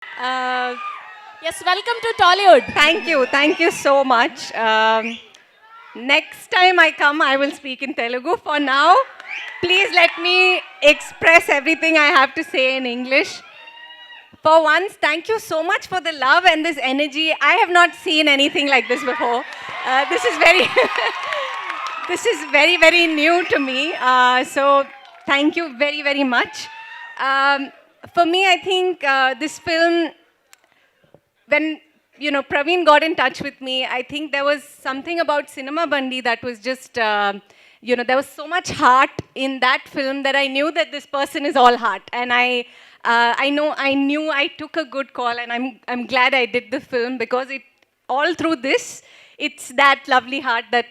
Uh, Yes, welcome to Tollywood. Thank you so much. Next time I come, I will speak in Telugu. For now, please let me express everything I have to say in English. For once, thank you so much for the love and this energy. I have not seen anything like this before. This is very, this is very, very new to me. So thank you very, very much. For me, I think this film, when Praveen got in touch with me, I think there was something about Cinema Bandi that was just there was so much heart in that film that I knew that this person is all heart, and I knew I took a good call, and I'm glad I did the film because it all through this. It's that lovely heart that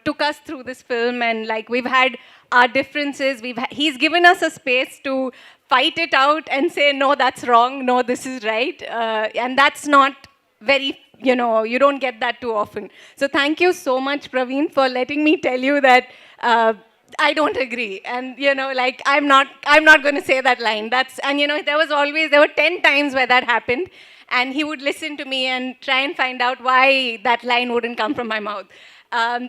took us through this film, and like we've had our differences. He's given us a space to fight it out and say no, that's wrong. No, this is right, and that's not very you don't get that too often. So thank you so much, Praveen, for letting me tell you that. I don't agree, and like I'm not going to say that line. And there were 10 times where that happened, and he would listen to me and try and find out why that line wouldn't come from my mouth.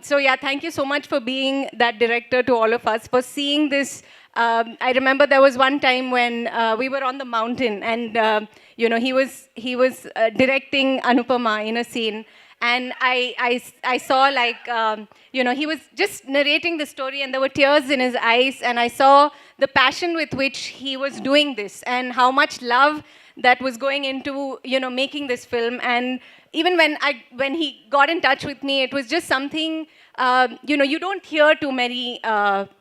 So yeah, thank you so much for being that director to all of us, for seeing this. I remember there was one time when we were on the mountain, and he was directing Anupama in a scene, and I saw like he was just narrating the story, and there were tears in his eyes, and I saw the passion with which he was doing this, and how much love that was going into making this film. And even when he got in touch with me, it was just something you don't hear too many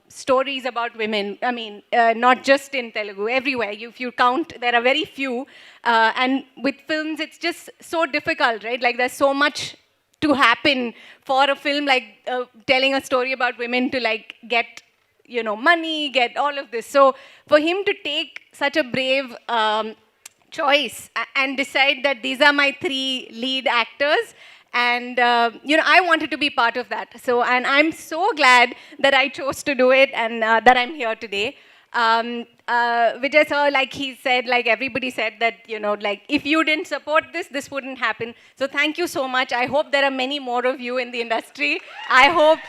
stories about women. I mean, not just in Telugu, everywhere. If you count, there are very few. And with films, it's just so difficult, right? Like there's so much to happen for a film like telling a story about women to like get money, get all of this. So for him to take such a brave choice and decide that these are my three lead actors, and I wanted to be part of that. So, and I'm so glad that I chose to do it, and that I'm here today. Vijay sir, like he said, like everybody said that like if you didn't support this, this wouldn't happen. So thank you so much. I hope there are many more of you in the industry. I hope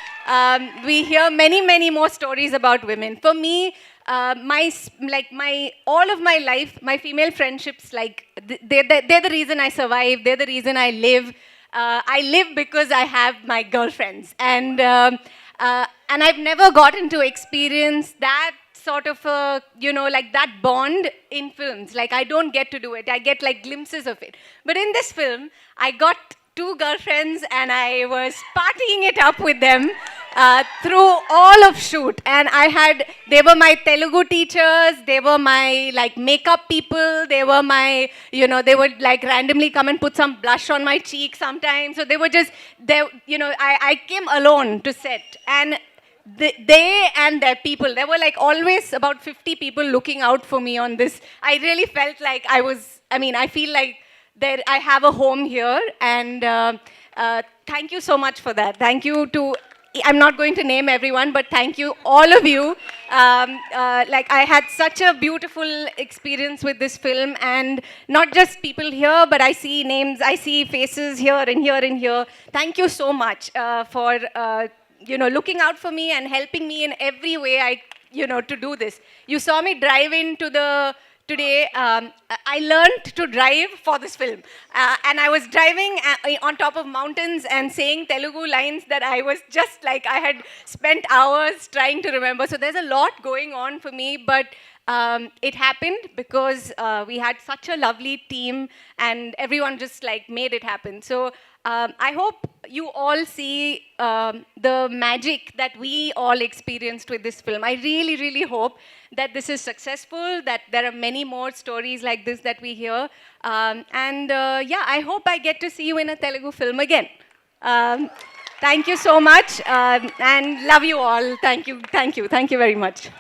we hear many, many more stories about women. For me, my all of my life, my female friendships, like they're the reason I survive. They're the reason I live. I live because I have my girlfriends, and I've never gotten to experience that sort of a, like that bond in films. Like I don't get to do it. I get like glimpses of it. But in this film, I got two girlfriends, and I was partying it up with them through all of shoot. And they were my Telugu teachers, they were my like makeup people, they were my, they would like randomly come and put some blush on my cheek sometimes. So they were just, I came alone to set. And they and their people, there were like always about 50 people looking out for me on this. I really felt like I feel like that I have a home here, and thank you so much for that. Thank you to, I'm not going to name everyone, but thank you, all of you. Like I had such a beautiful experience with this film, and not just people here, but I see names, I see faces here and here and here. Thank you so much for looking out for me and helping me in every way to do this. You saw me drive into today. I learned to drive for this film, and I was driving on top of mountains and saying Telugu lines that I was just like, I had spent hours trying to remember. So there's a lot going on for me, but it happened because we had such a lovely team, and everyone just like made it happen. So I hope you all see the magic that we all experienced with this film. I really, really hope that this is successful, that there are many more stories like this that we hear. Yeah, I hope I get to see you in a Telugu film again. Thank you so much, and love you all. Thank you very much.